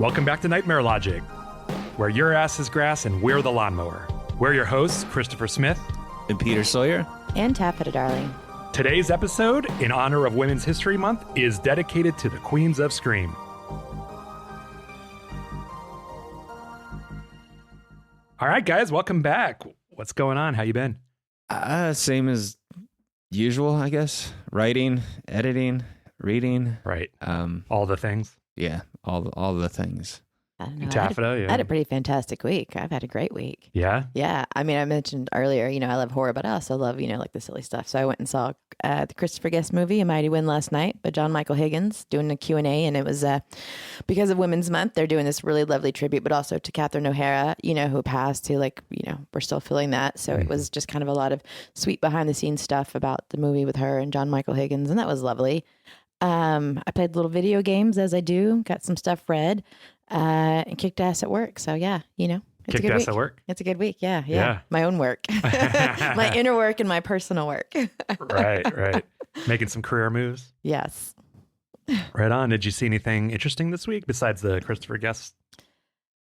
Welcome back to Nightmare Logic, where your ass is grass and we're the lawnmower. We're your hosts, Christopher Smith and Peter Sawyer. And Taffeta, darling. Today's episode, in honor of Women's History Month, is dedicated to the Queens of Scream. All right, guys, welcome back. What's going on? How you been? Same as usual, I guess. Writing, editing, reading. Right. All the things. Yeah, all the things. I don't know. Taffeta, I had a pretty fantastic week. I've had a great week. Yeah? Yeah. I mean, I mentioned earlier, I love horror, but I also love, like the silly stuff. So I went and saw the Christopher Guest movie, A Mighty Wind, last night by John Michael Higgins, doing a Q&A. And it was because of Women's Month, they're doing this really lovely tribute, but also to Catherine O'Hara, who passed, who we're still feeling that. So it was just kind of a lot of sweet behind the scenes stuff about the movie with her and John Michael Higgins. And that was lovely. I played little video games as I do, got some stuff read, and kicked ass at work. So yeah, it's Kicked a good ass week. at work? It's a good week. Yeah. Yeah. My own work, my inner work and my personal work. Right. Making some career moves. Yes. Right on. Did you see anything interesting this week besides the Christopher Guest?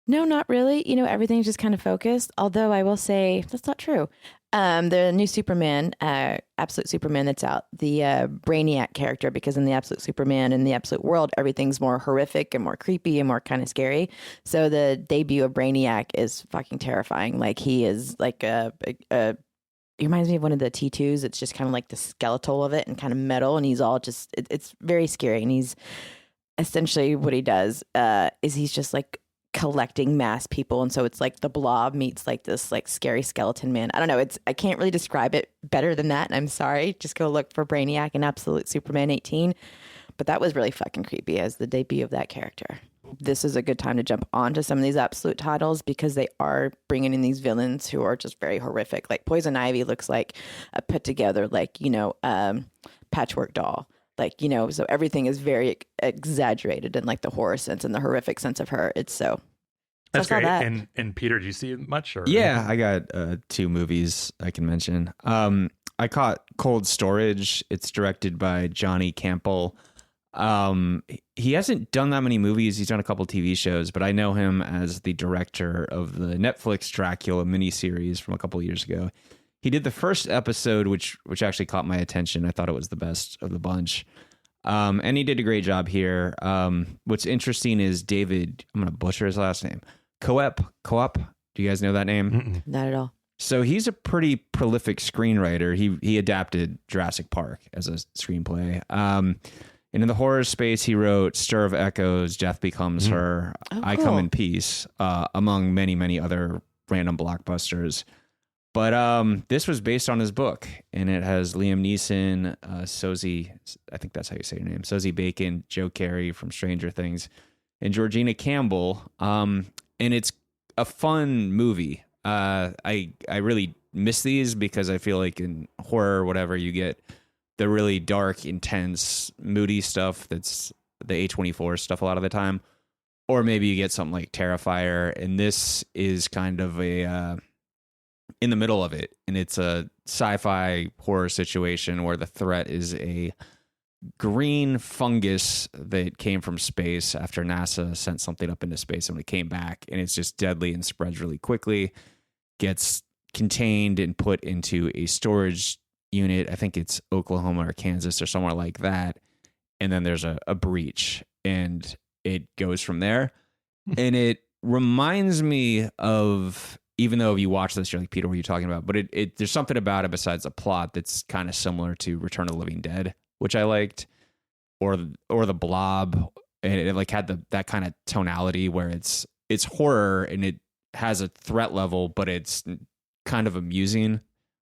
No, not really. Everything's just kind of focused. Although I will say that's not true. The new Superman, Absolute Superman that's out, the Brainiac character, because in the Absolute Superman, in the Absolute world, everything's more horrific and more creepy and more kind of scary. So the debut of Brainiac is fucking terrifying. Like he is like he reminds me of one of the T2s. It's just kind of like the skeletal of it and kind of metal. And he's all just, it's very scary. And he's essentially what he does is he's just like collecting mass people, and so it's like the Blob meets like this like scary skeleton man. I don't know, I can't really describe it better than that, and I'm sorry, just go look for Brainiac and Absolute Superman 18. But that was really fucking creepy as the debut of that character. This is a good time to jump onto some of these Absolute titles because they are bringing in these villains who are just very horrific. Like Poison Ivy looks like a put together like patchwork doll. So everything is very exaggerated in like the horror sense and the horrific sense of her. It's so. That's great. And Peter, do you see much? Or yeah, I got 2 movies I can mention. I caught Cold Storage. It's directed by Johnny Campbell. He hasn't done that many movies. He's done a couple TV shows, but I know him as the director of the Netflix Dracula miniseries from a couple years ago. He did the first episode, which actually caught my attention. I thought it was the best of the bunch. And he did a great job here. What's interesting is David, I'm going to butcher his last name, Coep. Do you guys know that name? Mm-mm. Not at all. So he's a pretty prolific screenwriter. He adapted Jurassic Park as a screenplay. And in the horror space, he wrote Stir of Echoes, Death Becomes Her, I Come in Peace, among many, many other random blockbusters. But this was based on his book, and it has Liam Neeson, Sosie, I think that's how you say your name, Sosie Bacon, Joe Carey from Stranger Things, and Georgina Campbell. And it's a fun movie. I really miss these because I feel like in horror or whatever, you get the really dark, intense, moody stuff that's the A24 stuff a lot of the time. Or maybe you get something like Terrifier, and this is kind of a... in the middle of it, and it's a sci-fi horror situation where the threat is a green fungus that came from space after NASA sent something up into space, and it came back, and it's just deadly and spreads really quickly, gets contained and put into a storage unit. I think it's Oklahoma or Kansas or somewhere like that, and then there's a breach, and it goes from there. And it reminds me of... Even though if you watch this, you're like, Peter, what are you talking about? But there's something about it besides the plot that's kind of similar to Return of the Living Dead, which I liked, or the Blob, and it like had that kind of tonality where it's horror and it has a threat level, but it's kind of amusing.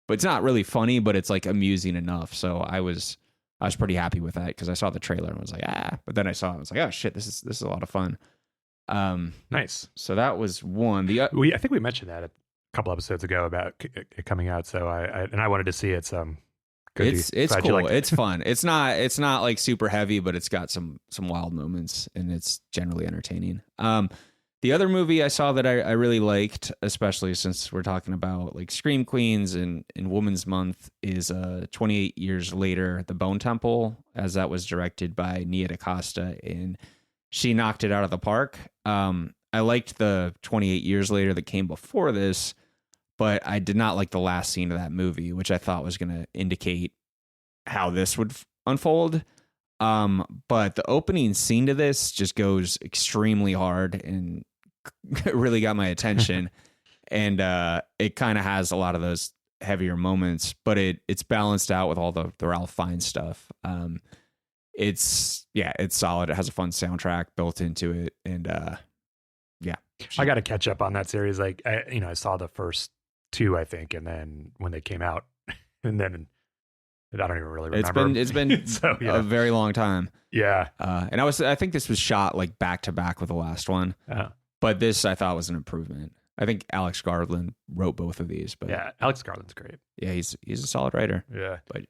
But it's not really funny, but it's like amusing enough. So I was pretty happy with that because I saw the trailer and was like, but then I saw it, I was like, oh shit, this is a lot of fun. Nice. So that was one. I think we mentioned that a couple episodes ago about it coming out. So I wanted to see it. So it's cool. It's fun. It's not like super heavy, but it's got some wild moments, and it's generally entertaining. The other movie I saw that I really liked, especially since we're talking about like Scream Queens and Women's Month, is 28 Years Later, The Bone Temple, as that was directed by Nia DaCosta and she knocked it out of the park. I liked the 28 years later that came before this, but I did not like the last scene of that movie, which I thought was going to indicate how this would unfold. But the opening scene to this just goes extremely hard and really got my attention. And it kind of has a lot of those heavier moments, but it's balanced out with all the Ralph Fiennes stuff. It's solid. It has a fun soundtrack built into it, and I got to catch up on that series. Like, I saw the first two, I think, and then when they came out, and then I don't even really remember. It's been so, a very long time. Yeah, and I think this was shot like back to back with the last one, but this I thought was an improvement. I think Alex Garland wrote both of these, but yeah, Alex Garland's great. Yeah, he's a solid writer. Yeah, but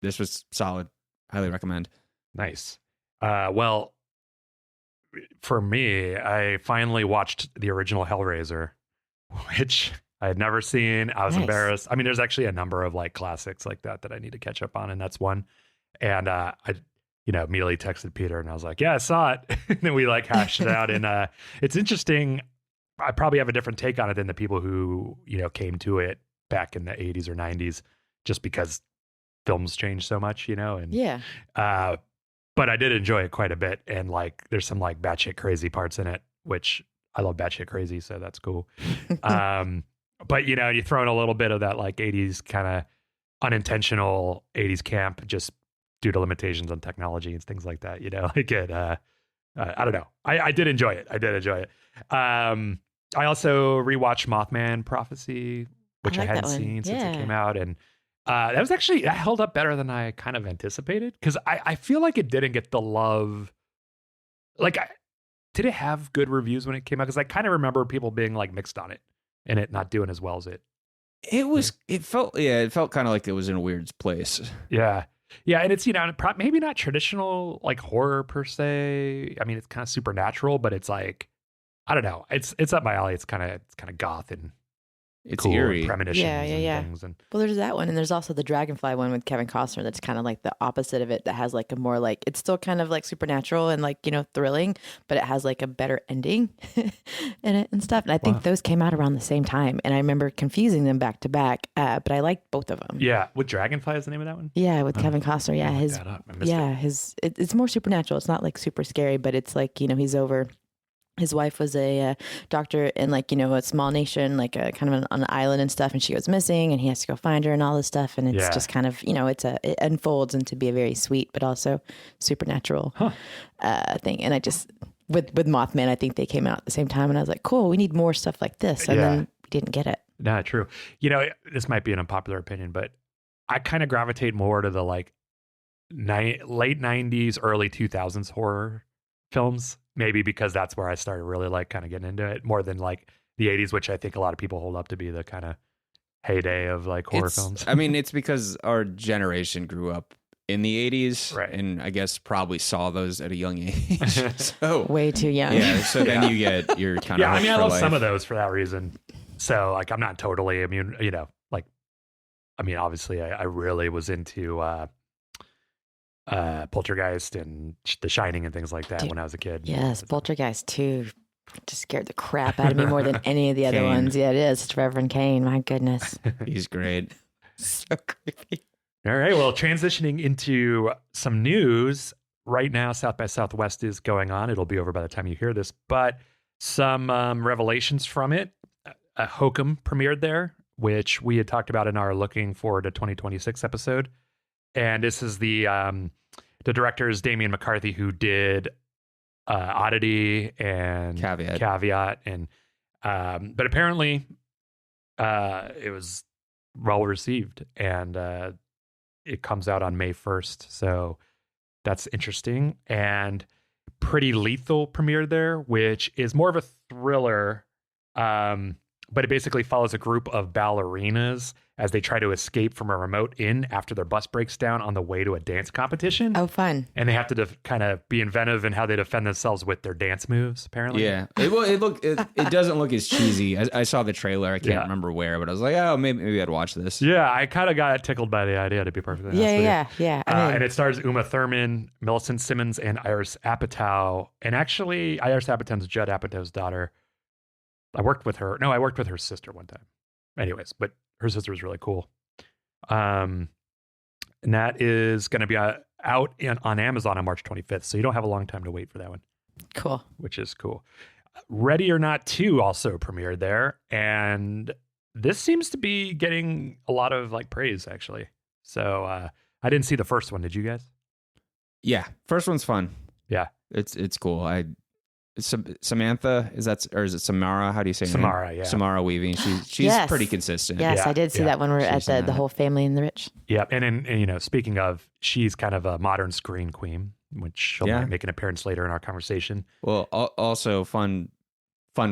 this was solid. Highly recommend. Nice. Well, for me, I finally watched the original Hellraiser, which I had never seen. I was embarrassed. I mean, there's actually a number of like classics like that I need to catch up on, and that's one. And I immediately texted Peter, and I was like, "Yeah, I saw it." And then we like hashed it out, and it's interesting. I probably have a different take on it than the people who came to it back in the 80s or 90s, just because films change so much, and yeah. But I did enjoy it quite a bit, and like there's some like batshit crazy parts in it, which I love batshit crazy, so that's cool. But you throw in a little bit of that like 80s kind of unintentional 80s camp, just due to limitations on technology and things like that. Like it. I don't know. I did enjoy it. I also rewatched Mothman Prophecy, which I hadn't seen since it came out, and that held up better than I kind of anticipated, because I feel like it didn't get the love. Like, did it have good reviews when it came out? Because I kind of remember people being like mixed on it and it not doing as well as it. It felt kind of like it was in a weird place. Yeah. Yeah, and it's maybe not traditional like horror per se. I mean, it's kind of supernatural, but it's like, I don't know. It's up my alley. It's kind of goth and it's cool eerie. And premonitions and things. And well, there's that one, and there's also the Dragonfly one with Kevin Costner. That's kind of like the opposite of it. That has like a more like, it's still kind of like supernatural and like thrilling, but it has like a better ending in it and stuff. And I think those came out around the same time, and I remember confusing them back to back. But I liked both of them. Yeah, with Dragonfly is the name of that one. Yeah, with Kevin Costner. Yeah, it's more supernatural. It's not like super scary, but it's like he's over. His wife was a doctor in like, a small nation, like a kind of on an island and stuff. And she goes missing and he has to go find her and all this stuff. And it's just kind of, it unfolds into be a very sweet, but also supernatural thing. And I just, with Mothman, I think they came out at the same time. And I was like, cool, we need more stuff like this. And then we didn't get it. Nah, true. This might be an unpopular opinion, but I kind of gravitate more to the like late 90s, early 2000s horror films. Maybe because that's where I started really like kind of getting into it more than like the 80s, which I think a lot of people hold up to be the kind of heyday of like horror films. I mean, it's because our generation grew up in the 80s, right? And I guess probably saw those at a young age. So way too young. Yeah. So then you get your kind of I mean, I love some of those for that reason. So like, I'm not totally immune. Like, I mean, obviously, I really was into Poltergeist and The Shining and things like that when I was a kid. Yes, Poltergeist 2 just scared the crap out of me more than any of the other ones. Yeah, it is. It's Reverend Kane. My goodness. He's great. So creepy. All right. Well, transitioning into some news. Right now, South by Southwest is going on. It'll be over by the time you hear this. But some revelations from it. Hokum premiered there, which we had talked about in our Looking Forward to 2026 episode. And this is the director is Damien McCarthy, who did Oddity and Caveat, and but apparently it was well received, and it comes out on May 1st, so that's interesting. And Pretty Lethal premiered there, which is more of a thriller, but it basically follows a group of ballerinas as they try to escape from a remote inn after their bus breaks down on the way to a dance competition. Oh, fun. And they have to kind of be inventive in how they defend themselves with their dance moves, apparently. Yeah. It doesn't look as cheesy. I saw the trailer. I can't remember where, but I was like, oh, maybe I'd watch this. Yeah, I kind of got tickled by the idea, to be perfectly honest with you. Yeah. And it stars Uma Thurman, Millicent Simmons, and Iris Apatow. And actually, Iris Apatow's Judd Apatow's daughter. I worked with her sister one time. Anyways, but her sister was really cool. And that is going to be out on Amazon on March 25th. So you don't have a long time to wait for that one. Cool. Which is cool. Ready or Not 2 also premiered there. And this seems to be getting a lot of praise, actually. So I didn't see the first one. Did you guys? Yeah. First one's fun. Yeah. It's cool. Samantha, is it Samara? How do you say her name? Samara, yeah. Samara Weaving. She's pretty consistent. Yes, Yeah, I did see that when we were at the whole family and the rich. Yeah. And speaking of, she's kind of a modern screen queen, which she'll might make an appearance later in our conversation. Well, also fun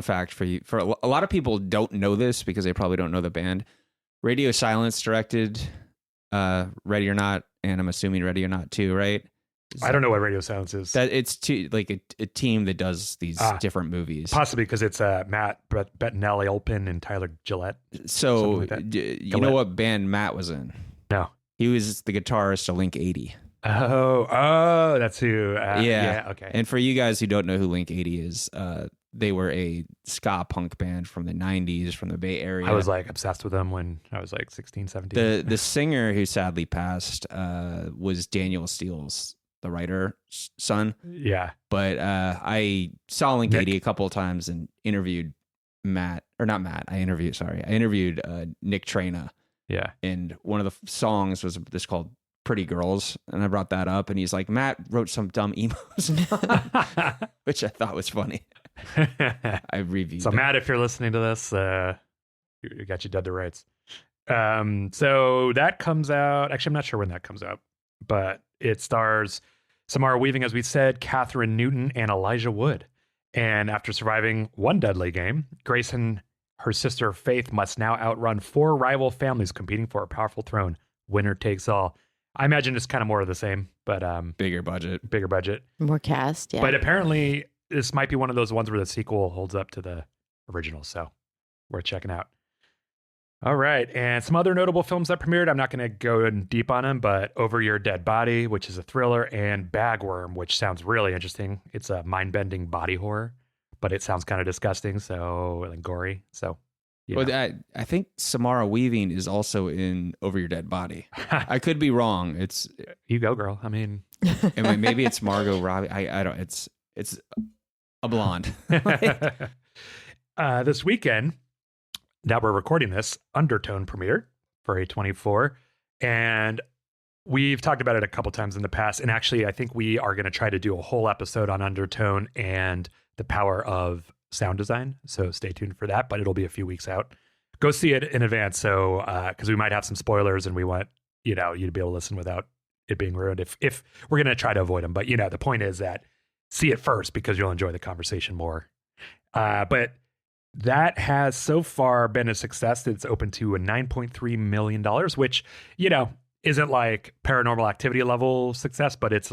fact for you. For a lot of people don't know this because they probably don't know the band. Radio Silence directed Ready or Not, and I'm assuming Ready or Not 2, right? I don't know what Radio Silence is. That it's a team that does these different movies. Possibly because it's Matt Bettinelli Olpin and Tyler Gillette. So you know what band Matt was in? No. He was the guitarist of Link 80. Oh, that's who. Yeah. Okay. And for you guys who don't know who Link 80 is, they were a ska punk band from the 90s from the Bay Area. I was obsessed with them when I was 16, 17. The singer who sadly passed was Daniel Steele's, the writer's son. Yeah. But I saw Link 80 a couple of times and interviewed I interviewed Nick Trena. Yeah. And one of the songs was this called Pretty Girls. And I brought that up and he's like, Matt wrote some dumb emos, which I thought was funny. I reviewed So Matt, if you're listening to this, you got you dead to rights. So that comes out. Actually, I'm not sure when that comes out, but it stars Samara Weaving, as we said, Catherine Newton, and Elijah Wood. And after surviving one deadly game, Grace and her sister Faith must now outrun 4 rival families competing for a powerful throne. Winner takes all. I imagine it's kind of more of the same, but bigger budget. More cast, yeah. But apparently this might be one of those ones where the sequel holds up to the original, so worth checking out. All right, and some other notable films that premiered. I'm not going to go in deep on them, but Over Your Dead Body, which is a thriller, and Bagworm, which sounds really interesting. It's a mind-bending body horror, but it sounds kind of disgusting, and gory. So, I think Samara Weaving is also in Over Your Dead Body. I could be wrong. It's you go, girl. I mean, maybe it's Margot Robbie. I don't. It's a blonde. This weekend, that we're recording this, Undertone premiered for A24, and we've talked about it a couple times in the past. And actually, I think we are going to try to do a whole episode on Undertone and the power of sound design. So stay tuned for that, but it'll be a few weeks out. Go see it in advance. So, because we might have some spoilers and we want, you to be able to listen without it being ruined if we're going to try to avoid them. But, the point is that see it first because you'll enjoy the conversation more. But that has so far been a success that it's open to a $9.3 million, which, isn't like Paranormal Activity level success, but it's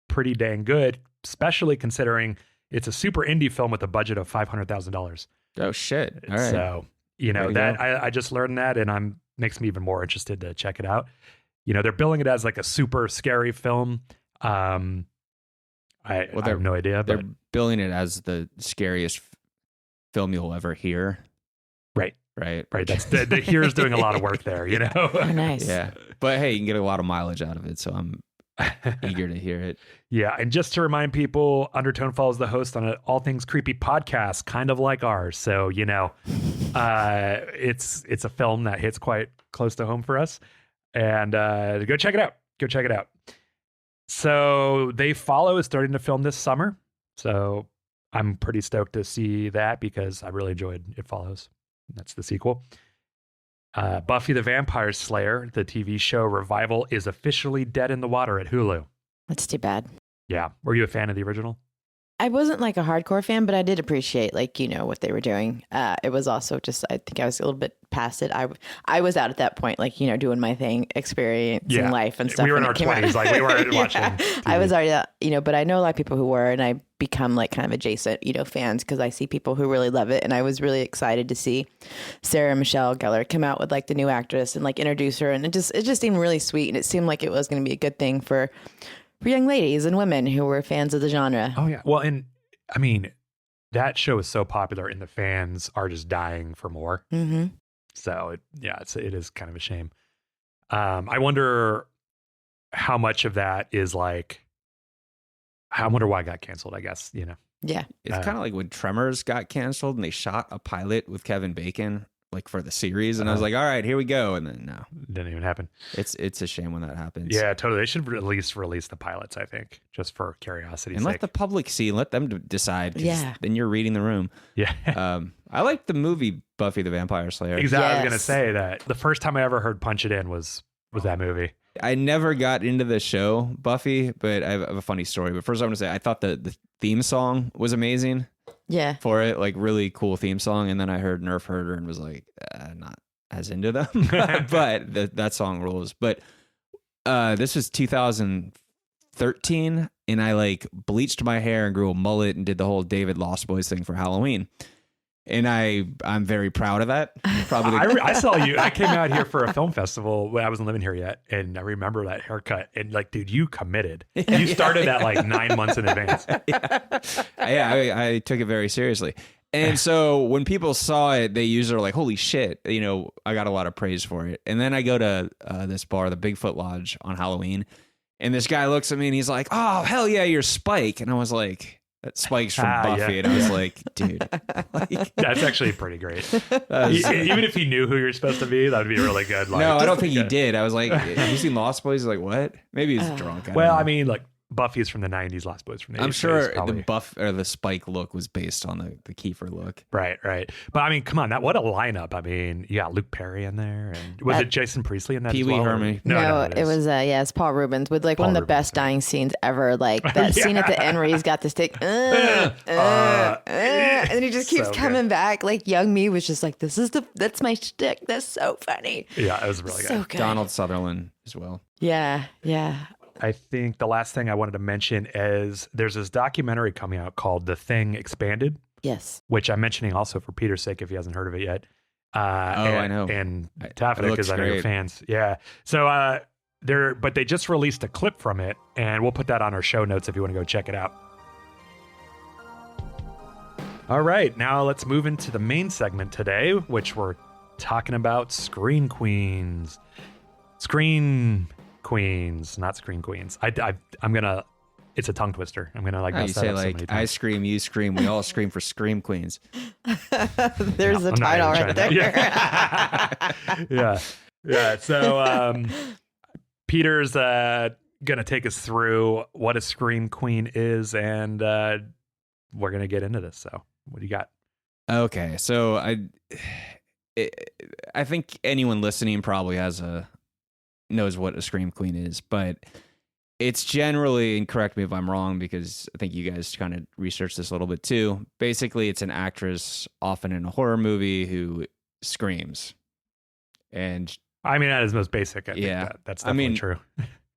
pretty dang good, especially considering it's a super indie film with a budget of $500,000. Oh, shit. All right. So, I just learned that and makes me even more interested to check it out. They're billing it as a super scary film. I have no idea, but they're billing it as the scariest film you'll ever hear. Right. That's the here's doing a lot of work there, Oh, nice. Yeah. But hey, you can get a lot of mileage out of it. So I'm eager to hear it. Yeah. And just to remind people, Undertone follows the host on an all things creepy podcast, kind of like ours. So, it's a film that hits quite close to home for us. And go check it out. So They Follow is starting to film this summer. So I'm pretty stoked to see that because I really enjoyed It Follows. That's the sequel. Buffy the Vampire Slayer, the TV show revival, is officially dead in the water at Hulu. That's too bad. Yeah. Were you a fan of the original? I wasn't like a hardcore fan, but I did appreciate like, what they were doing. It was also just, I think I was a little bit past it. I was out at that point, like, doing my thing, experiencing life and stuff. We were in when our it came out. 20s, like we weren't watching TV. I was already, but I know a lot of people who were, and I become like kind of adjacent, fans because I see people who really love it. And I was really excited to see Sarah Michelle Gellar come out with like the new actress and like introduce her. And it just seemed really sweet. And it seemed like it was going to be a good thing for young ladies and women who were fans of the genre. Oh yeah. Well, and I mean, that show is so popular and the fans are just dying for more. Mm-hmm. So it is kind of a shame. I wonder how much of that is like, I wonder why it got canceled, I guess, Yeah. It's kind of like when Tremors got canceled and they shot a pilot with Kevin Bacon, like for the series. And I was like, all right, here we go. And then no, didn't even happen. It's a shame when that happens. Yeah, totally. They should at least release the pilots, I think, just for curiosity's and sake. let the public see, let them decide. 'Cause Yeah. then you're reading the room. Yeah. I like the movie Buffy the Vampire Slayer. Exactly. I was Yes. going to say that the first time I ever heard Punch It In was that movie. I never got into the show Buffy, but I have a funny story. But first I want to say, I thought the theme song was amazing Yeah. for it, like really cool theme song. And then I heard Nerf Herder and was like, not as into them, but that song rules. But this was 2013 and I like bleached my hair and grew a mullet and did the whole David Lost Boys thing for Halloween. And I'm very proud of that. Probably I saw you. I came out here for a film festival when I wasn't living here yet. And I remember that haircut. And like, dude, you committed. You started that like 9 months in advance. I took it very seriously. And so when people saw it, they usually are like, holy shit, I got a lot of praise for it. And then I go to this bar, the Bigfoot Lodge on Halloween. And this guy looks at me and he's like, oh, hell yeah, you're Spike. And I was like, that Spike's from Buffy. Yeah. And I was like, dude. That's actually pretty great. Even if he knew who you're supposed to be, that would be really good. Like, no, I don't think he did. I was like, have you seen Lost Boys? He's like, what? Maybe he's drunk. Well, I mean, like Buffy is from the 90s, Lost Boys from the 80s. I'm sure probably. the Buff or the Spike look was based on the Kiefer look. Right. But I mean, come on, what a lineup. I mean, you got Luke Perry in there. And was it Jason Priestley in that Pee as Wee well? Herman. No, it was it's Paul Rubens with like Paul one of the Rubens, best dying scenes ever. Like that scene at the end where he's got the stick, and then he just keeps so coming back. Like young me was just like, that's my shtick. That's so funny. Yeah, it was really So good. good. Donald Sutherland as well. Yeah. I think the last thing I wanted to mention is there's this documentary coming out called The Thing Expanded, Yes. which I'm mentioning also for Peter's sake if he hasn't heard of it yet. I know. And It Taffeta, looks because I know you're great. fans. Yeah. So but they just released a clip from it, and we'll put that on our show notes if you want to go check it out. All right, now let's move into the main segment today, which we're talking about screen queens. Screen queens, not screen queens. I'm gonna. It's a tongue twister. I'm gonna like. You mess that say up so like, many I times. scream, you scream, we all scream for Scream Queens. There's the I'm not title even right trying there. to- yeah. So Peter's gonna take us through what a scream queen is, and we're gonna get into this. So, what do you got? Okay, so I think anyone listening probably knows what a Scream Queen is, but it's generally, and correct me if I'm wrong, because I think you guys kind of researched this a little bit too. Basically, it's an actress, often in a horror movie, who screams. And I mean, that is most basic. I Yeah. think that's definitely true.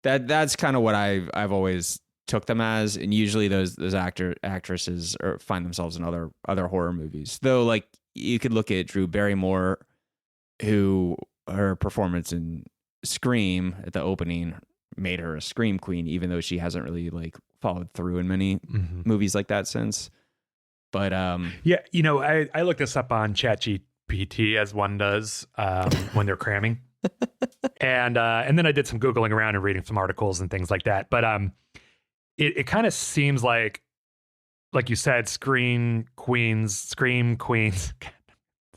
that's kind of what I've always took them as, and usually those actresses find themselves in other horror movies. Though, like, you could look at Drew Barrymore, who her performance in Scream at the opening made her a Scream Queen, even though she hasn't really like followed through in many movies like that since. But yeah, I looked this up on ChatGPT as one does when they're cramming, and then I did some Googling around and reading some articles and things like that. But it kind of seems like you said, Scream Queens.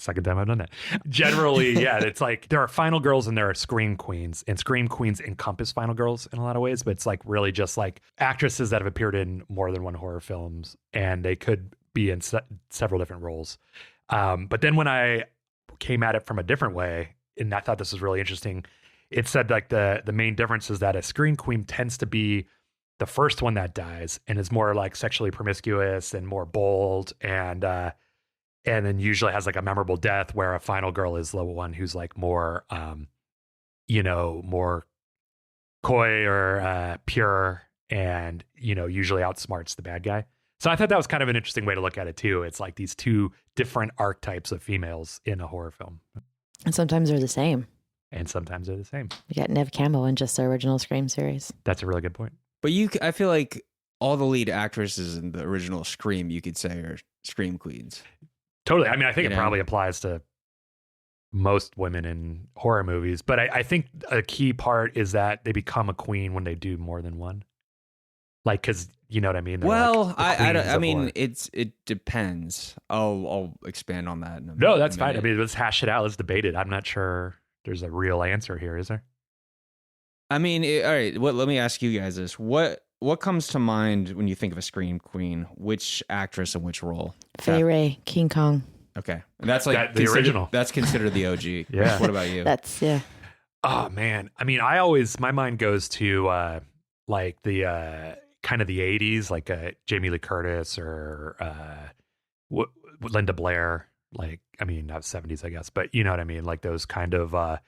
Second time I've done that. Generally, yeah, it's like there are final girls and there are scream queens, and scream queens encompass final girls in a lot of ways, but it's like really just like actresses that have appeared in more than one horror films, and they could be in several different roles. But then when I came at it from a different way, and I thought this was really interesting, it said like the main difference is that a scream queen tends to be the first one that dies and is more like sexually promiscuous and more bold and then usually has like a memorable death where a final girl is the one who's like more more coy or pure and usually outsmarts the bad guy. So I thought that was kind of an interesting way to look at it too. It's like these two different archetypes of females in a horror film. And sometimes they're the same. And sometimes they're the same. You got Neve Campbell in just the original Scream series. That's a really good point. But I feel like all the lead actresses in the original Scream, you could say, are Scream queens. Totally. I mean, I think it probably applies to most women in horror movies, but I think a key part is that they become a queen when they do more than one. Like, because you know what I mean? They're well, like I mean, horror. it depends. I'll expand on that. No, that's fine. I mean, let's hash it out. Let's debate it. I'm not sure there's a real answer here, is there? I mean, all right. Let me ask you guys this: what comes to mind when you think of a Scream queen? Which actress and which role? Fay Wray, King Kong. Okay, and that's like the original. That's considered the OG. Yeah. What about you? That's Oh man, I mean, my mind goes to like the kind of the 80s, like Jamie Lee Curtis or Linda Blair. Like, I mean, not 70s, I guess, but you know what I mean? Like those kind of,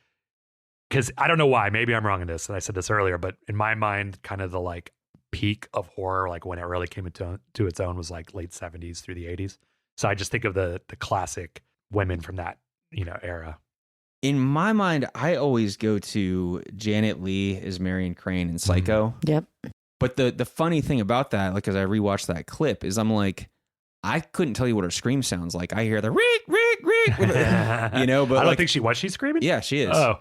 because I don't know why, maybe I'm wrong in this, and I said this earlier, but in my mind, kind of the like peak of horror, like when it really came to its own was like late 70s through the 80s. So I just think of the classic women from that, era. In my mind, I always go to Janet Leigh as Marion Crane in Psycho. Yep. But the funny thing about that, like as I rewatched that clip, is I'm like, I couldn't tell you what her scream sounds like. I hear the Rick, but I don't think she's screaming. Yeah, she is. Oh,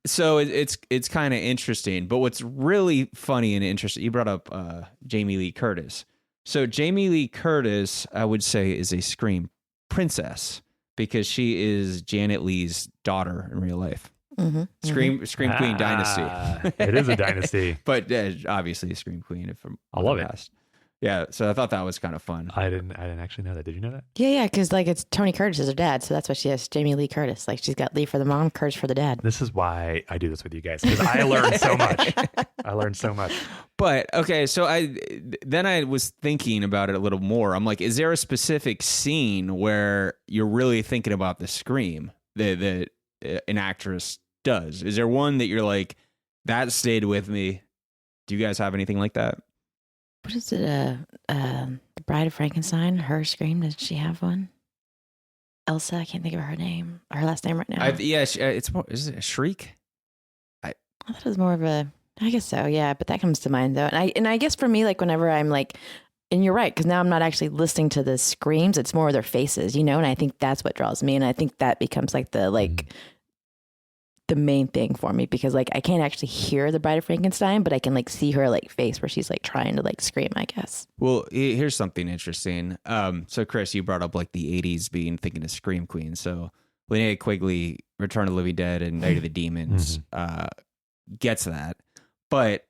so it's kind of interesting. But what's really funny and interesting, you brought up Jamie Lee Curtis. So Jamie Lee Curtis, I would say, is a Scream princess because she is Janet Leigh's daughter in real life. Mm-hmm. Scream Queen dynasty. It is a dynasty. But obviously a Scream Queen from I love the past. Yeah, so I thought that was kind of fun. I didn't actually know that. Did you know that? Yeah, because like it's Tony Curtis is her dad, so that's why she has Jamie Lee Curtis. Like she's got Lee for the mom, Curtis for the dad. This is why I do this with you guys, because I learned so much. I learned so much. But okay, so I was thinking about it a little more. I'm like, is there a specific scene where you're really thinking about the scream that an actress does? Is there one that you're like, that stayed with me? Do you guys have anything like that? What is it? The Bride of Frankenstein. Her scream. Did she have one? Elsa. I can't think of her name. Her last name right now. It's more. Is it a shriek? I thought it was more of a. I guess so. Yeah, but that comes to mind though. And I guess for me, like whenever I'm like, and you're right, because now I'm not actually listening to the screams. It's more of their faces, And I think that's what draws me. And I think that becomes like the main thing for me, because like I can't actually hear the Bride of Frankenstein, but I can like see her like face where she's like trying to like scream, I guess. Well, here's something interesting. So Chris, you brought up like the 80s being thinking of Scream Queen. So Linnea Quigley, Return of the Living Dead and Night of the Demons gets that. But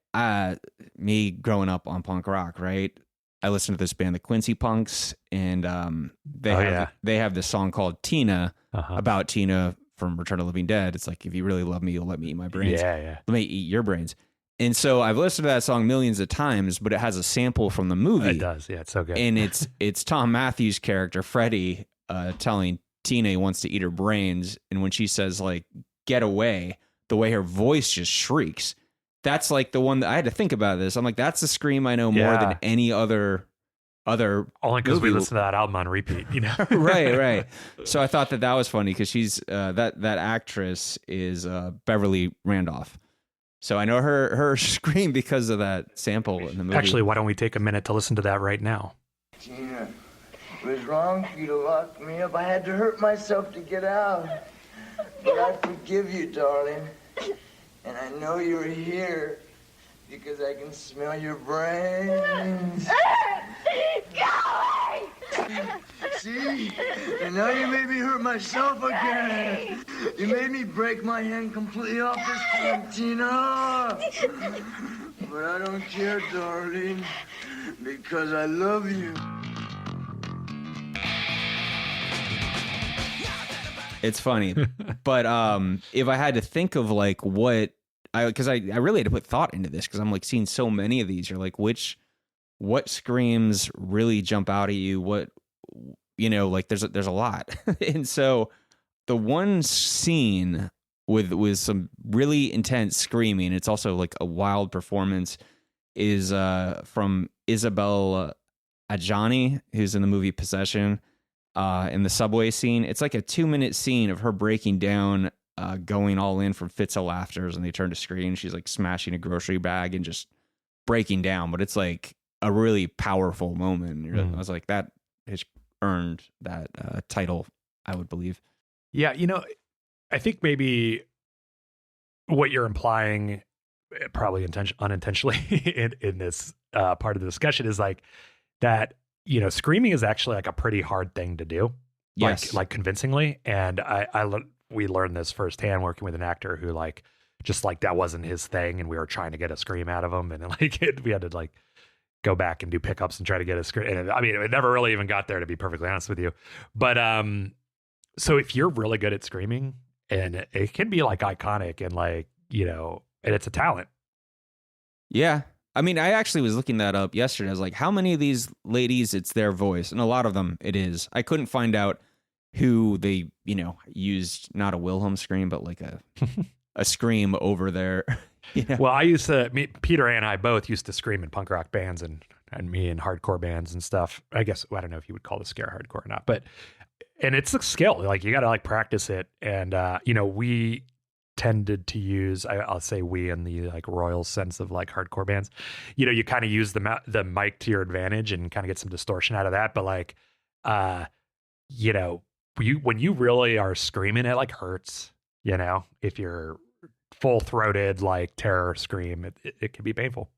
me growing up on punk rock, right? I listened to this band, the Quincy Punks, and they have this song called Tina about Tina from Return of the Living Dead. It's like, if you really love me, you'll let me eat my brains. Yeah. Let me eat your brains. And so I've listened to that song millions of times, but it has a sample from the movie. It does. Yeah, it's so good. And it's Tom Matthews' character, Freddie, telling Tina he wants to eat her brains. And when she says, like, get away, the way her voice just shrieks. That's like the one that I had to think about this. I'm like, that's the scream I know more than any other only because we listened to that album on repeat, right. So I thought that was funny because she's that actress is Beverly Randolph. So I know her scream because of that sample in the movie. Actually, why don't we take a minute to listen to that right now? Tina, it was wrong for you to lock me up. I had to hurt myself to get out. But I forgive you, darling. And I know you're here because I can smell your brains. See? And now you made me hurt myself again. You made me break my hand completely off this time, Tina. But I don't care, darling, because I love you. It's funny. But if I had to think of like what because I really had to put thought into this because I'm like seeing so many of these. You're like, what screams really jump out at you? What, like there's a lot. And so the one scene with some really intense screaming, it's also like a wild performance, is from Isabel Adjani, who's in the movie Possession, in the subway scene. It's like a 2-minute scene of her breaking down, going all in from fits of laughters, and they turn to screen. She's like smashing a grocery bag and just breaking down, but it's like a really powerful moment. I was like, that has earned that title, I would believe. Yeah, I think maybe what you're implying, probably unintentionally in this part of the discussion, is like that, screaming is actually like a pretty hard thing to do. Yes. Like convincingly. And we learned this firsthand working with an actor who like, just like that wasn't his thing. And we were trying to get a scream out of him. And like, we had to like go back and do pickups and try to get a scream. And it never really even got there, to be perfectly honest with you. But, so if you're really good at screaming, and it can be like iconic and like, and it's a talent. Yeah. I actually was looking that up yesterday. I was like, how many of these ladies, it's their voice? And a lot of them it is. I couldn't find out who they, used, not a Wilhelm scream, but like a scream over there. Well, Peter and I both used to scream in punk rock bands and me in hardcore bands and stuff. I guess, I don't know if you would call the scare hardcore or not, and it's a skill. Like you got to like practice it. And, we tended to use, I'll say we in the like royal sense of like hardcore bands, you kind of use the mic to your advantage and kind of get some distortion out of that. But like, when you really are screaming, it like hurts, if you're full throated, like terror scream, it can be painful.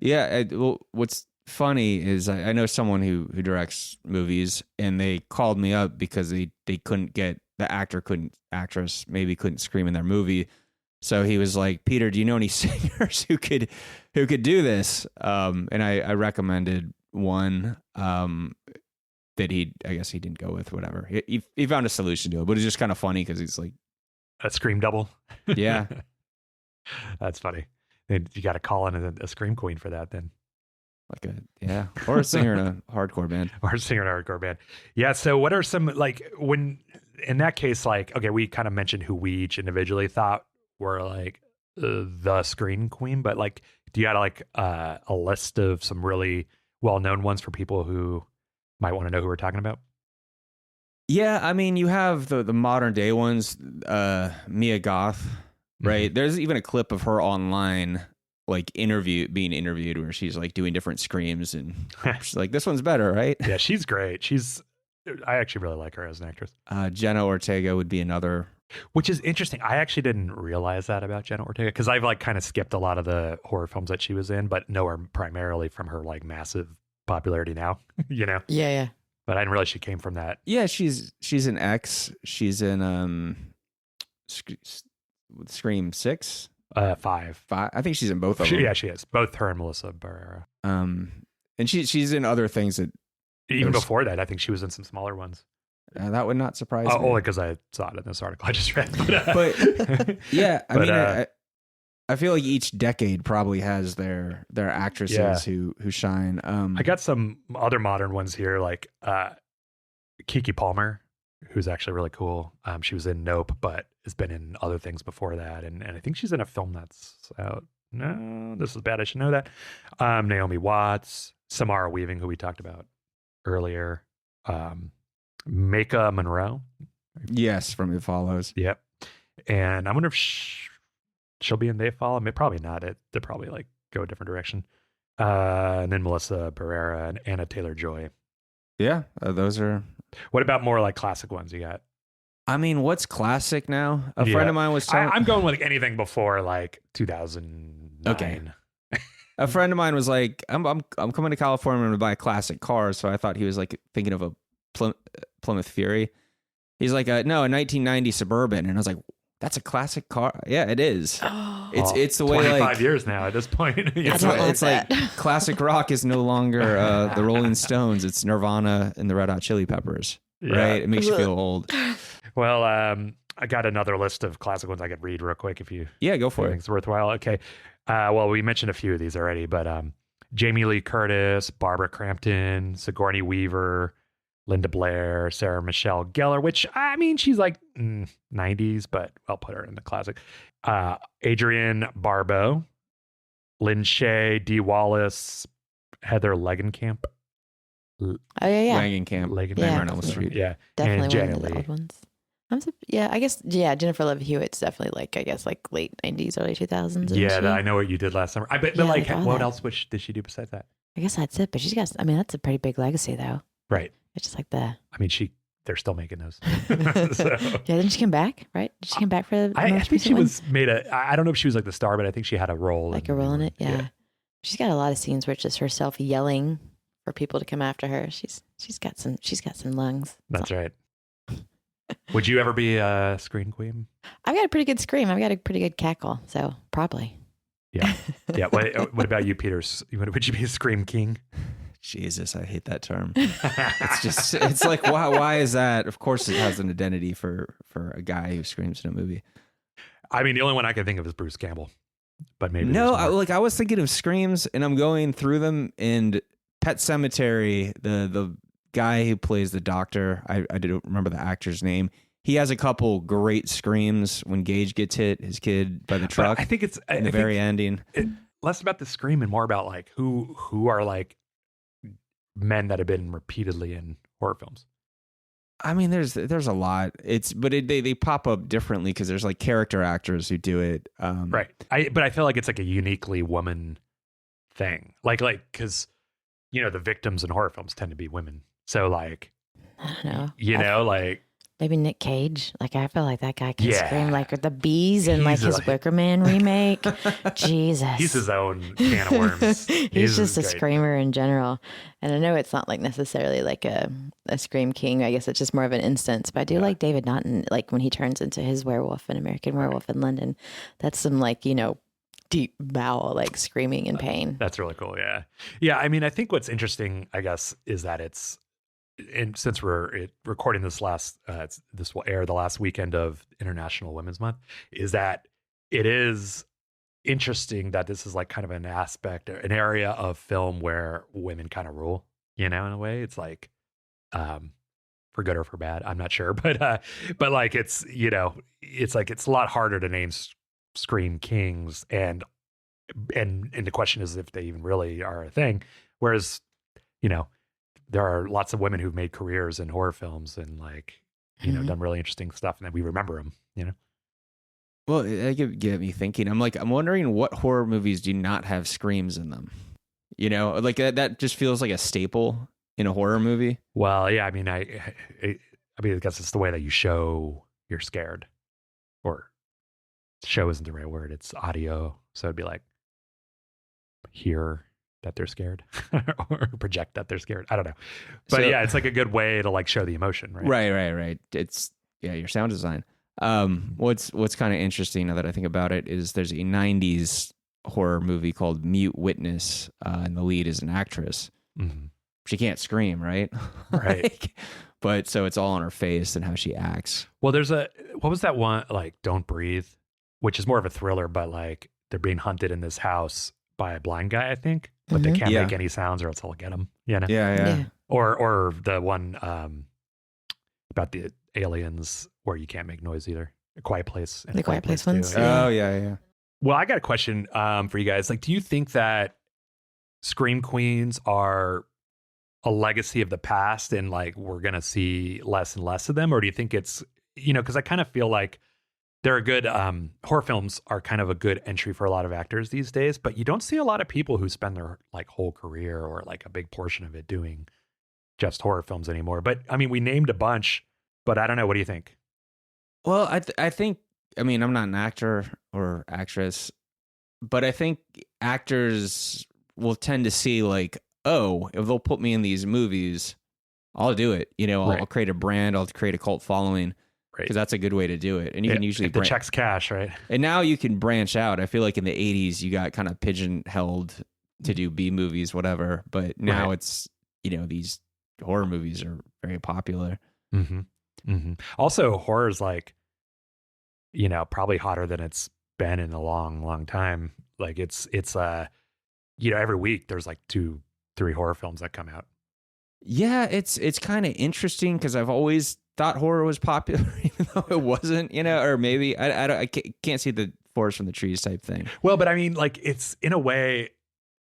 Yeah. Well, what's funny is I know someone who directs movies, and they called me up because they couldn't get the actress couldn't scream in their movie. So he was like, Peter, do you know any singers who could do this? And I recommended one that I guess he didn't go with, whatever. He found a solution to it, but it's just kind of funny because he's like a scream double. Yeah. That's funny. You got to call in a scream queen for that then. Or a singer in a hardcore band. Yeah. So what are some, like, when in that case, like, okay, we kind of mentioned who we each individually thought were like the scream queen, but like, do you got like a list of some really well-known ones for people who might want to know who we're talking about? Yeah. You have the modern day ones, Mia Goth, right? Mm-hmm. There's even a clip of her online, like being interviewed where she's like doing different screams, and she's like, this one's better, right? Yeah, she's great. I actually really like her as an actress. Jenna Ortega would be another. Which is interesting. I actually didn't realize that about Jenna Ortega, because I've like kind of skipped a lot of the horror films that she was in, but know her primarily from her like massive popularity now, Yeah. But I didn't realize she came from that. Yeah, she's in X. She's in Scream 6. 5. I think she's in both of them. Yeah, she is. Both her and Melissa Barrera. And she's in other things that even before that, I think she was in some smaller ones. That would not surprise me. Only because I saw it in this article I just read. But yeah, I feel like each decade probably has their actresses who shine. I got some other modern ones here, like Keke Palmer, who's actually really cool. She was in Nope, but has been in other things before that. And I think she's in a film that's out. No, this is bad. I should know that. Naomi Watts, Samara Weaving, who we talked about earlier. Maika Monroe. Yes, from It Follows. Yep. And I wonder if she'll be in They Follow. Probably not. They'll probably like go a different direction. And then Melissa Barrera and Anna Taylor-Joy. Yeah, those are. What about more like classic ones you got? What's classic now? A friend of mine was telling. I'm going with anything before like 2009. Okay. A friend of mine was like, I'm coming to California to buy a classic car. So I thought he was like thinking of a Plymouth Fury. He's like, no, a 1990 Suburban. And I was like, that's a classic car. Yeah, it is. Oh. It's the way 25 like years now at this point. It's like classic rock is no longer the Rolling Stones. It's Nirvana and the Red Hot Chili Peppers. Right? It makes you feel old. Well, I got another list of classic ones I could read real quick if you Go for think it. it's worthwhile. Okay. Well, we mentioned a few of these already, but Jamie Lee Curtis, Barbara Crampton, Sigourney Weaver, Linda Blair, Sarah Michelle Gellar, which, I mean, she's like 90s, but I'll put her in the classic. Adrienne Barbeau, Lynn Shay, Dee Wallace, Heather Langenkamp. Oh yeah. Langenkamp. Yeah. Nightmare on Elm Street. Yeah. Definitely and one Janet of the Leigh. old ones. I guess Jennifer Love Hewitt's definitely like late 90s, early 2000s. isn't Yeah, she? I know what you did last summer. But Yeah, like, like all what that. else did she do besides that? I guess that's it. But that's a pretty big legacy though. Right. It's just like the. I mean, they're still making those. So, Yeah, didn't she come back? Right? Did she come back for the I most think she recent one? was made I don't know if she was like the star, but I think she had a role. Like a role in it. Yeah. She's got a lot of scenes where it's just herself yelling for people to come after her. She's got some lungs. That's right. Would you ever be a screen queen? I've got a pretty good scream. I've got a pretty good cackle. So probably. Yeah. Yeah. What about you, Peter? Would you be a scream king? Jesus, I hate that term. It's like, why is that? Of course it has an identity for a guy who screams in a movie. I mean, the only one I can think of is Bruce Campbell, but maybe No, there's more. I was thinking of screams, and I'm going through them. And Pet Sematary, the guy who plays the doctor, I don't remember the actor's name. He has a couple great screams when Gage gets hit, his kid, by the truck. But I think it's in the very ending. Less about the scream and more about like who are like men that have been repeatedly in horror films. I mean, there's a lot. They pop up differently because there's like character actors who do it. Right. But I feel like it's like a uniquely woman thing. Like because the victims in horror films tend to be women. So like, I don't know. Like Maybe Nick Cage. Like I feel like that guy can Yeah. scream like the bees in like He's his like- Wicker Man remake. Jesus. he's his own can of worms. He's just a great. screamer in general. And I know it's not like necessarily like a scream king. I guess it's just more of an instance. But I do like David Naughton, like when he turns into his werewolf in American Werewolf in London. That's some like, deep bowel, like screaming in pain. That's really cool. Yeah. Yeah. I mean, I think what's interesting, I guess, is that and since we're recording this this will air the last weekend of International Women's Month, is that it is interesting that this is like kind of an an area of film where women kind of rule, in a way. It's like, for good or for bad, I'm not sure, but like it's, it's like, it's a lot harder to name scream kings and the question is if they even really are a thing. Whereas, there are lots of women who've made careers in horror films and like, done really interesting stuff and then we remember them, Well, it get me thinking. I'm wondering what horror movies do not have screams in them. Like that just feels like a staple in a horror movie. Well, yeah, I mean, I guess it's the way that you show you're scared, or show isn't the right word. It's audio. So it'd be like hear that they're scared or project that they're scared. I don't know. But yeah, it's like a good way to like show the emotion, right? Right. It's your sound design. What's kind of interesting now that I think about it is there's a 90s horror movie called Mute Witness, and the lead is an actress. Mm-hmm. She can't scream, right? Right. But so it's all on her face and how she acts. Well, what was that one, like Don't Breathe, which is more of a thriller, but like they're being hunted in this house by a blind guy, I think, but they can't make any sounds or else he'll get them, Yeah. Or the one about the aliens where you can't make noise either. A Quiet Place. And The A Quiet Place too. ones? Yeah. Oh, yeah. Well, I got a question for you guys. Like, do you think that scream queens are a legacy of the past and like we're going to see less and less of them? Or do you think it's, because I kind of feel like they're a good, horror films are kind of a good entry for a lot of actors these days, but you don't see a lot of people who spend their like whole career or like a big portion of it doing just horror films anymore. But I mean, we named a bunch, but I don't know. What do you think? Well, I think, I'm not an actor or actress, but I think actors will tend to see like, oh, if they'll put me in these movies, I'll do it. I'll create a brand, I'll create a cult following. Because that's a good way to do it. And you can usually... the check's cash, right? And now you can branch out. I feel like in the 80s, you got kind of pigeon-held to do B movies, whatever. But now it's, these horror movies are very popular. Mm-hmm. Mm-hmm. Also, horror is like probably hotter than it's been in a long, long time. Like it's every week there's like 2-3 horror films that come out. Yeah, it's kind of interesting because I've always thought horror was popular, even though it wasn't, or maybe I can't see the forest from the trees type thing. Well, but I mean, like it's in a way,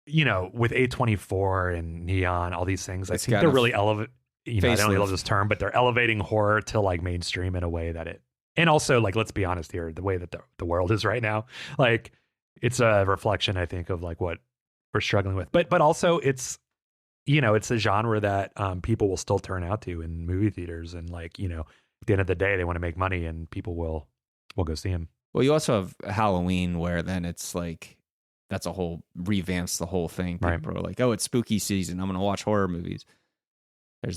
with A24 and Neon, all these things, I think they're really elevating. I don't really love this term, but they're elevating horror to like mainstream in a way that and also like, let's be honest here, the way that the world is right now, like it's a reflection, I think, of like what we're struggling with, but also it's a genre that people will still turn out to in movie theaters, and like at the end of the day, they want to make money, and people will go see them. Well, you also have Halloween, where then it's like that's a whole revamps the whole thing. People are like, oh, it's spooky season, I'm going to watch horror movies.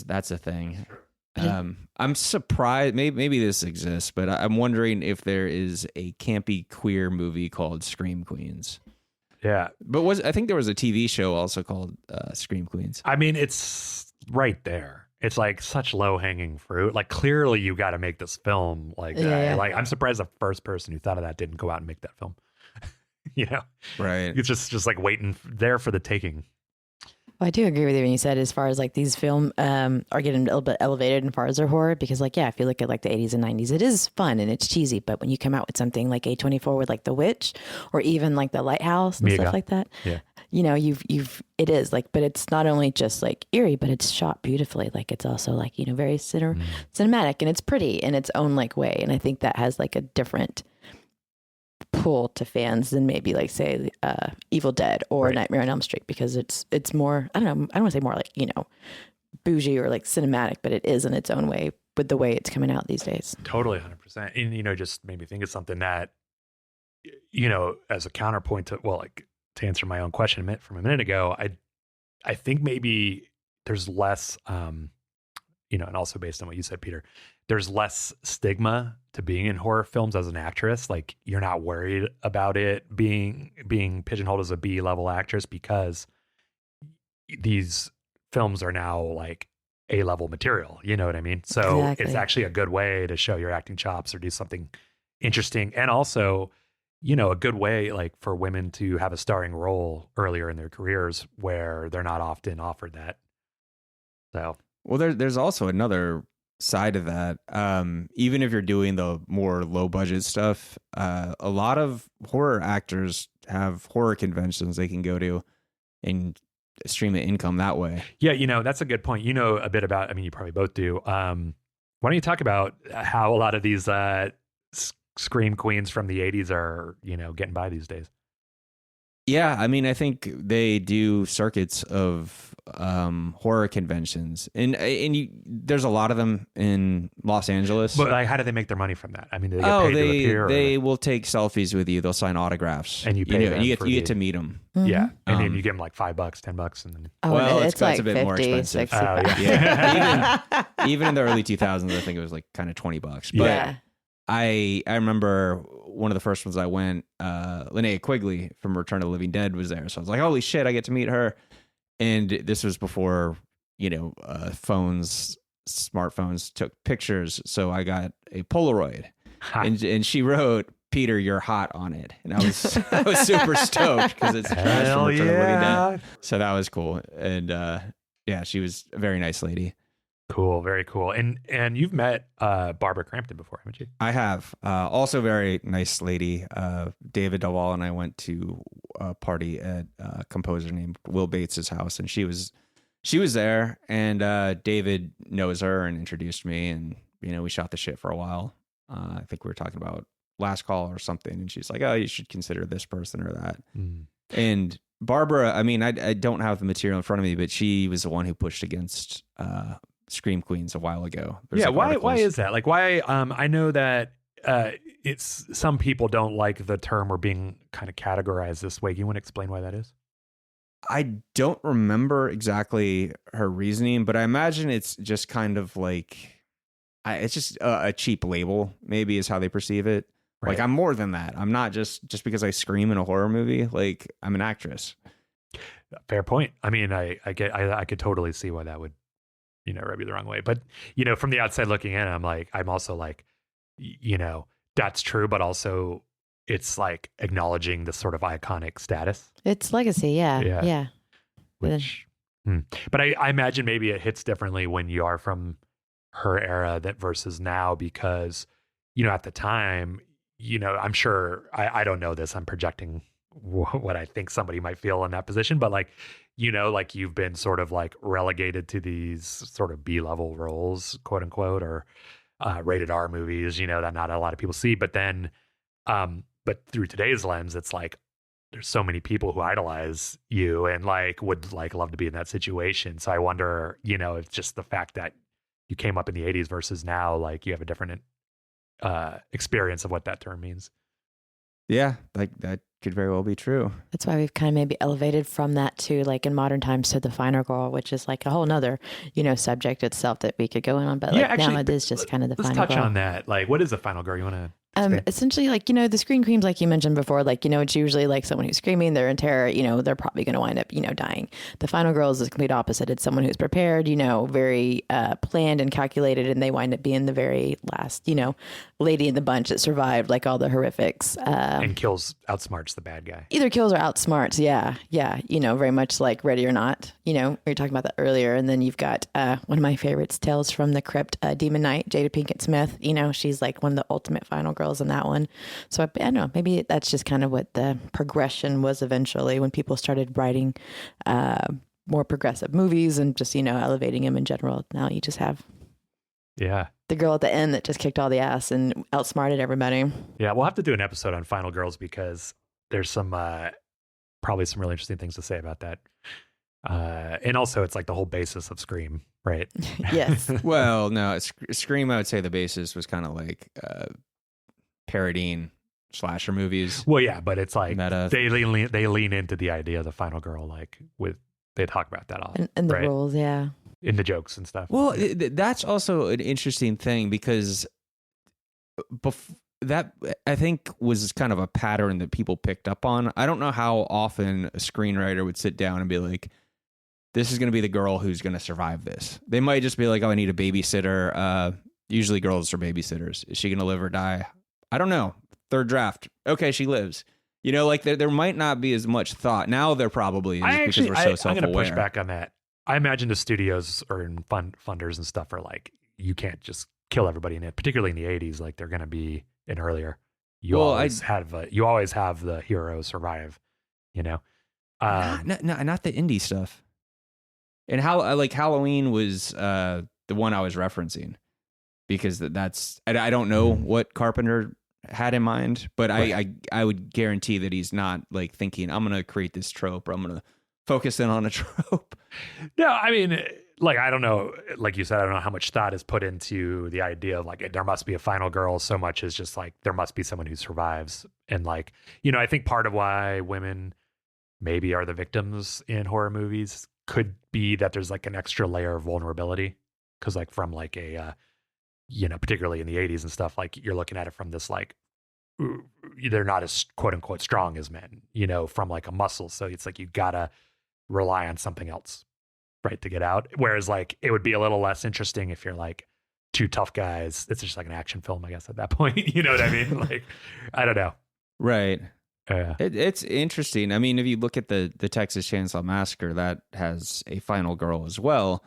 That's a thing. I'm surprised. Maybe this exists, but I'm wondering if there is a campy queer movie called Scream Queens. Yeah, but I think there was a TV show also called Scream Queens. I mean, it's right there. It's like such low hanging fruit. Like clearly, you got to make this film. Like, like I'm surprised the first person who thought of that didn't go out and make that film. Right? It's just like waiting there for the taking. Well, I do agree with you when you said as far as like these film are getting a little bit elevated as far as their horror, because like, yeah, if you look at like the 80s and 90s, it is fun and it's cheesy. But when you come out with something like A24 with like The Witch or even like The Lighthouse and stuff like that, yeah, it is like, but it's not only just like eerie, but it's shot beautifully. Like it's also like, very cinematic, and it's pretty in its own like way. And I think that has like a different pull to fans than maybe like say Evil Dead or Nightmare on Elm Street, because it's more, I don't want to say more like bougie or like cinematic, but it is in its own way with the way it's coming out these days. Totally, 100%. And just made me think of something that as a counterpoint to to answer my own question from a minute ago, I think maybe there's less and also based on what you said, Peter, there's less stigma to being in horror films as an actress. Like you're not worried about it being pigeonholed as a B-level actress, because these films are now like A-level material. You know what I mean? So It's actually a good way to show your acting chops or do something interesting. And also, a good way like for women to have a starring role earlier in their careers where they're not often offered that. So, well, there's also another side of that. Even if you're doing the more low budget stuff, a lot of horror actors have horror conventions they can go to and stream an income that way. Yeah, that's a good point. A bit about, you probably both do. Why don't you talk about how a lot of these scream queens from the 80s are, getting by these days? Yeah, I think they do circuits of horror conventions, and there's a lot of them in Los Angeles. But like, how do they make their money from that? Do they get paid to appear? They will take selfies with you. They'll sign autographs, and you pay them. You get to meet them. Mm-hmm. Yeah, and then you give them like $5, $10, and then it's like a bit 50, more expensive. 60. Yeah. even in the early 2000s, I think it was like kind of $20. But yeah. I remember one of the first ones I went, Linnea Quigley from Return of the Living Dead was there. So I was like, holy shit, I get to meet her. And this was before, smartphones took pictures. So I got a Polaroid and she wrote, "Peter, you're hot" on it. And I was super stoked because it's from Return of the Living Dead. So that was cool. And she was a very nice lady. Cool, very cool. And you've met Barbara Crampton before, haven't you? I have. Also very nice lady. David Duvall and I went to a party at a composer named Will Bates's house, and she was there, and David knows her and introduced me, and we shot the shit for a while. I think we were talking about Last Call or something, and she's like, "Oh, you should consider this person or that." And Barbara, I don't have the material in front of me, but she was the one who pushed against Scream Queens a while ago. There's why is that? Like, why? I know that it's some people don't like the term or being kind of categorized this way. You want to explain why that is? I don't remember exactly her reasoning, but I imagine it's just kind of like it's just a cheap label, maybe, is how they perceive it. Right. Like, I'm more than that. I'm not just because I scream in a horror movie. Like, I'm an actress. Fair point. I could totally see why that would rub you the wrong way. But, from the outside looking in, I'm also like, that's true, but also it's like acknowledging the sort of iconic status. It's legacy. Yeah. Yeah. Yeah. Which, but I imagine maybe it hits differently when you are from her era that versus now, because, at the time, I'm sure I don't know this. I'm projecting what I think somebody might feel in that position, but like, like you've been sort of like relegated to these sort of B-level roles, quote unquote, or rated R movies, that not a lot of people see. But then, but through today's lens, it's like, there's so many people who idolize you and like would like love to be in that situation. So I wonder, if just the fact that you came up in the 80s versus now, like you have a different experience of what that term means. Yeah, like that could very well be true. That's why we've kind of maybe elevated from that to like in modern times to the final girl, which is like a whole nother, subject itself that we could go in on. But like now it is just kind of the final girl. Let's touch on that. Like, what is the final girl? You want to? Essentially, like, the scream queens, like you mentioned before, like, it's usually like someone who's screaming, they're in terror, they're probably going to wind up, dying. The final girl is the complete opposite. It's someone who's prepared, very planned and calculated, and they wind up being the very last, lady in the bunch that survived like all the horrifics. And outsmarts the bad guy. Either kills or outsmarts. Yeah. Yeah. Very much like Ready or Not, we were talking about that earlier. And then you've got one of my favorites, Tales from the Crypt, Demon Knight, Jada Pinkett Smith. She's like one of the ultimate final girls in that one. So I don't know, maybe that's just kind of what the progression was eventually when people started writing more progressive movies and just, elevating them in general. Now you just have the girl at the end that just kicked all the ass and outsmarted everybody. Yeah, we'll have to do an episode on final girls because there's some probably some really interesting things to say about that. And also it's like the whole basis of Scream, right? Yes. Well, no, Scream, I would say the basis was kind of like parodying slasher movies. Well, yeah, but it's like meta. they lean into the idea of the final girl, like they talk about that often. And the right? roles, yeah. In the jokes and stuff. Well, that's also an interesting thing because that I think was kind of a pattern that people picked up on. I don't know how often a screenwriter would sit down and be like, this is going to be the girl who's going to survive this. They might just be like, oh, I need a babysitter. Usually girls are babysitters. Is she going to live or die? I don't know. Third draft. Okay, she lives. Like there might not be as much thought. Now there probably is because we're so self-aware. I'm going to push back on that. I imagine the studios or in funders and stuff are like, you can't just kill everybody in it, particularly in the 80s. Like they're going to be in earlier. You always have the hero survive, not the indie stuff. And how like Halloween was the one I was referencing because that's I don't know what Carpenter had in mind, but right. I would guarantee that he's not like thinking I'm going to create this trope or I'm going to focus in on a trope. No, I mean, like, I don't know. Like you said, I don't know how much thought is put into the idea of like, there must be a final girl so much as just like, there must be someone who survives. And like, I think part of why women maybe are the victims in horror movies could be that there's like an extra layer of vulnerability. Cause like from like a, particularly in the 80s and stuff, like you're looking at it from this, like, they're not as quote unquote strong as men, from like a muscle. So it's like, you gotta rely on something else, right, to get out. Whereas like it would be a little less interesting if you're like two tough guys. It's just like an action film, I guess, at that point. You know what I mean? Like, I don't know. Right. It's interesting. I mean, if you look at the Texas Chainsaw Massacre, that has a final girl as well,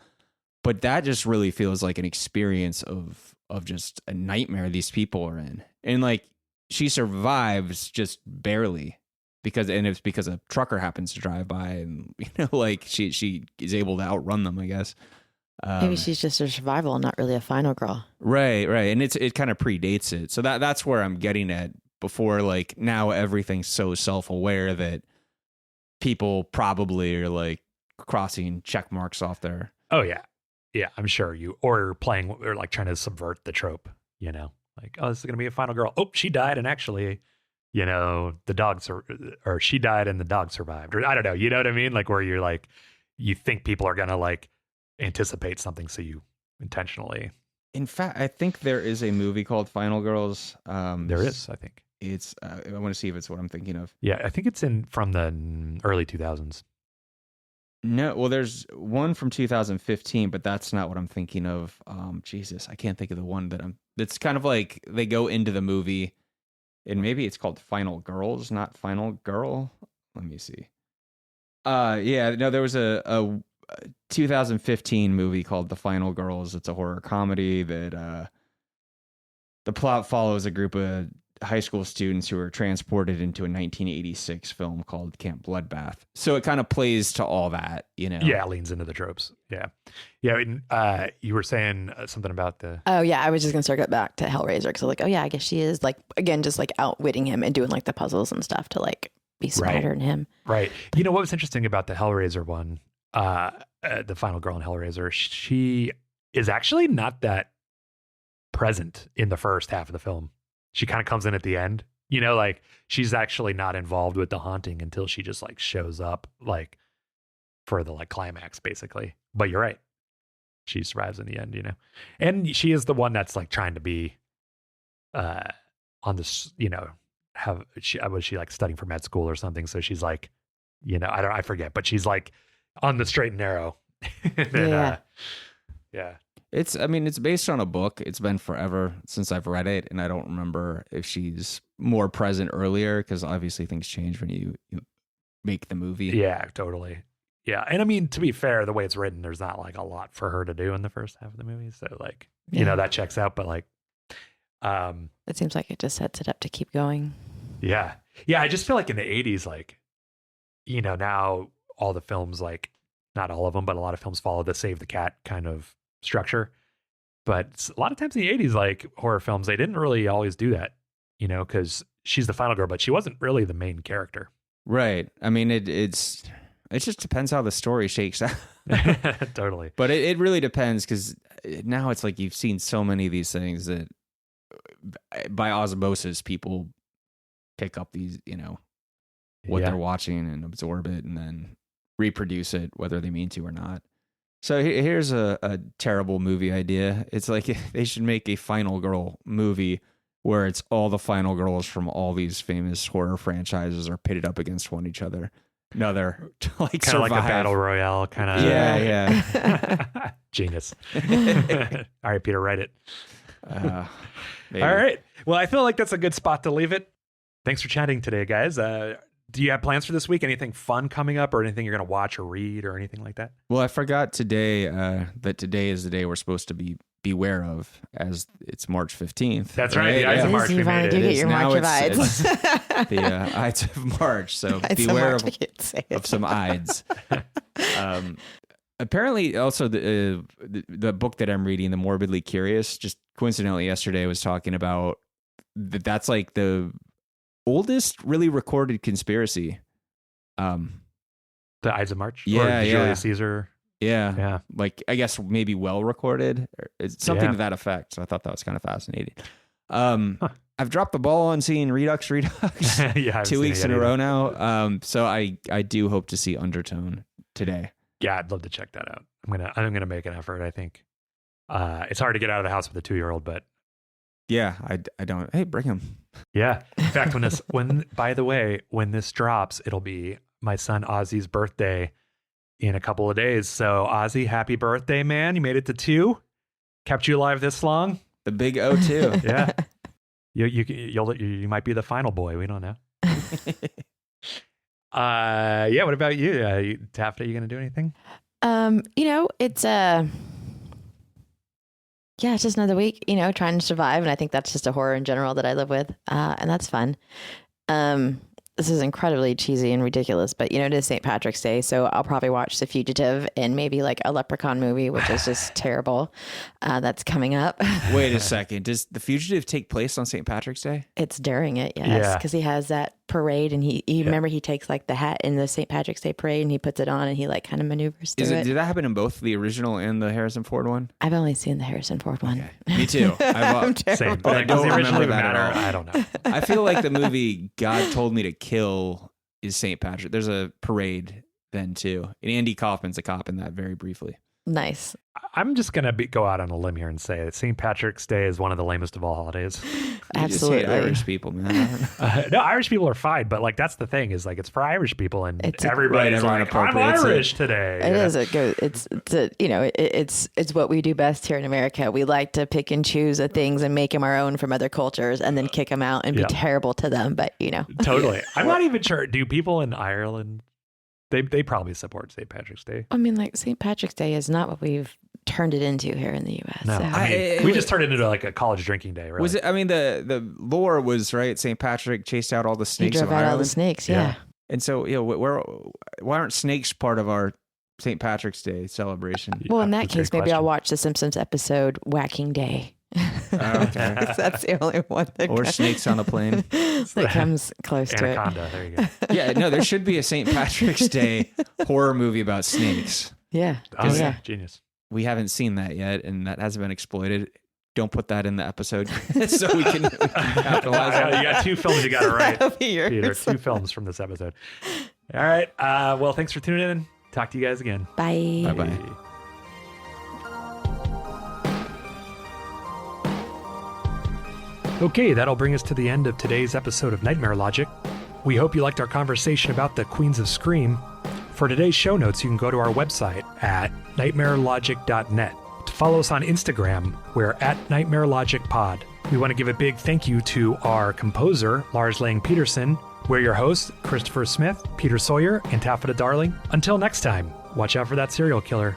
but that just really feels like an experience of just a nightmare these people are in. And like she survives just barely. It's because a trucker happens to drive by and, like she is able to outrun them, I guess. Maybe she's just a survival, not really a final girl. Right. And it kind of predates it. So that's where I'm getting at before, like now everything's so self-aware that people probably are like crossing check marks off there. Oh yeah. Yeah. I'm sure or playing or like trying to subvert the trope, like, oh, this is going to be a final girl. Oh, she died. And actually, the dog or she died and the dog survived, or I don't know, you know what I mean? Like where you're like, you think people are going to like anticipate something. So you intentionally. In fact, I think there is a movie called Final Girls. There is, I think it's, I want to see if it's what I'm thinking of. Yeah. I think it's from the early 2000s. No, well, there's one from 2015, but that's not what I'm thinking of. Jesus, I can't think of the one that's kind of like they go into the movie And maybe it's called Final Girls, not Final Girl. Let me see. Yeah, no, there was a 2015 movie called The Final Girls. It's a horror comedy that the plot follows a group of high school students who are transported into a 1986 film called Camp Bloodbath. So it kind of plays to all that, you know. Yeah, it leans into the tropes. Yeah. Yeah, and, you were saying something about the... Oh, yeah, I was just going to circle back to Hellraiser because like, oh, yeah, I guess she is, like, again, just, like, outwitting him and doing, like, the puzzles and stuff to, like, be smarter than him. Right. You know, what was interesting about the Hellraiser one, the final girl in Hellraiser, she is actually not that present in the first half of the film. She kind of comes in at the end, you know, like she's actually not involved with the haunting until she just like shows up like for the like climax basically. But you're right. She survives in the end, you know, and she is the one that's like trying to be on this, you know, was she like studying for med school or something? So she's like, you know, I forget, but she's like on the straight and narrow. And, yeah. It's based on a book. It's been forever since I've read it, and I don't remember if she's more present earlier because obviously things change when you make the movie. Yeah, totally. Yeah, and I mean, to be fair, the way it's written, there's not like a lot for her to do in the first half of the movie. So like, you know, that checks out, but like, it seems like it just sets it up to keep going. Yeah. Yeah, I just feel like in the 80s, like, you know, now all the films, like, not all of them, but a lot of films follow the save the cat kind of structure. But a lot of times in the 80s, like horror films, they didn't really always do that, you know, because she's the final girl, but she wasn't really the main character. Right. I mean, it just depends how the story shakes out. Totally. But it really depends because now it's like you've seen so many of these things that by osmosis, people pick up these, you know, what they're watching and absorb it and then reproduce it, whether they mean to or not. So here's a terrible movie idea. It's like they should make a Final Girl movie where it's all the final girls from all these famous horror franchises are pitted up against each other. No, they're like kind of like a battle royale kind of. Yeah. Genius. All right, Peter, write it. All right. Well, I feel like that's a good spot to leave it. Thanks for chatting today, guys. Do you have plans for this week? Anything fun coming up or anything you're going to watch or read or anything like that? Well, I forgot today that today is the day we're supposed to beware of as it's March 15th. That's right. The Ides of March. You finally do get your March of Ides. The Ides of March. So beware of some Ides. Apparently, also the book that I'm reading, The Morbidly Curious, just coincidentally yesterday was talking about that's like the oldest really recorded conspiracy. The Ides of March? Yeah, or Julius Caesar? Yeah. Like, I guess maybe well recorded. It's something to that effect. So I thought that was kind of fascinating. I've dropped the ball on seeing Redux yeah, 2 weeks in a row now. So I do hope to see Undertone today. Yeah, I'd love to check that out. I'm gonna make an effort, I think. It's hard to get out of the house with a 2-year-old, but yeah, I don't. Hey, bring him. Yeah. In fact, by the way, when this drops, it'll be my son Ozzy's birthday in a couple of days. So Ozzy, happy birthday, man. You made it to 2. Kept you alive this long. The big O2. Yeah. You might be the final boy. We don't know. Yeah. What about you? Taffeta, you going to do anything? You know, it's it's just another week, you know, trying to survive. And I think that's just a horror in general that I live with. And that's fun. This is incredibly cheesy and ridiculous, but you know, it is St. Patrick's Day. So I'll probably watch The Fugitive and maybe like a Leprechaun movie, which is just terrible. That's coming up. Wait a second. Does The Fugitive take place on St. Patrick's Day? It's during it. Yes. Because he has that parade and he remember he takes like the hat in the St. Patrick's Day parade and he puts it on and he like kind of maneuvers through it. Did that happen in both the original and the Harrison Ford one? I've only seen the Harrison Ford one. Okay. Me too. Same, but I don't remember that at all. I don't know. I feel like the movie God Told Me to Kill is St. Patrick. There's a parade then too. And Andy Kaufman's a cop in that very briefly. Nice. I'm just going to go out on a limb here and say that St. Patrick's Day is one of the lamest of all holidays. Absolutely. You just hate Irish people, man. No, Irish people are fine, but like that's the thing is like it's for Irish people, and everybody's everyone like, I'm appropriates Irish today. It is. It goes. It's what we do best here in America. We like to pick and choose the things and make them our own from other cultures, and then kick them out and be terrible to them. But Totally. I'm not even sure. Do people in Ireland? They probably support St. Patrick's Day. I mean, like St. Patrick's Day is not what we've turned it into here in the U.S. No, So. I mean, we just turned it into like a college drinking day. Really. Was it? I mean, the lore was right. St. Patrick chased out all the He snakes drove of out Ireland. all the snakes. Yeah. And so, why aren't snakes part of our St. Patrick's Day celebration? Well, in that That's a case, great maybe I'll question. watch the Simpsons episode Whacking Day. Okay. That's the only one that, Or snakes on a plane. that comes close to it. Anaconda. There you go. Yeah, no, there should be a St. Patrick's Day horror movie about snakes. Yeah. Oh, yeah. Genius. We haven't seen that yet, and that hasn't been exploited. Don't put that in the episode so we can capitalize on it. You got 2 films you got it right. That'll be yours. Peter, 2 films from this episode. All right. Well, thanks for tuning in. Talk to you guys again. Bye. Bye-bye. Okay, that'll bring us to the end of today's episode of Nightmare Logic. We hope you liked our conversation about the Queens of Scream. For today's show notes, you can go to our website at nightmarelogic.net. To follow us on Instagram, we're at NightmareLogicPod. We want to give a big thank you to our composer, Lars Lang Peterson. We're your hosts, Christopher Smith, Peter Sawyer, and Taffeta Darling. Until next time, watch out for that serial killer.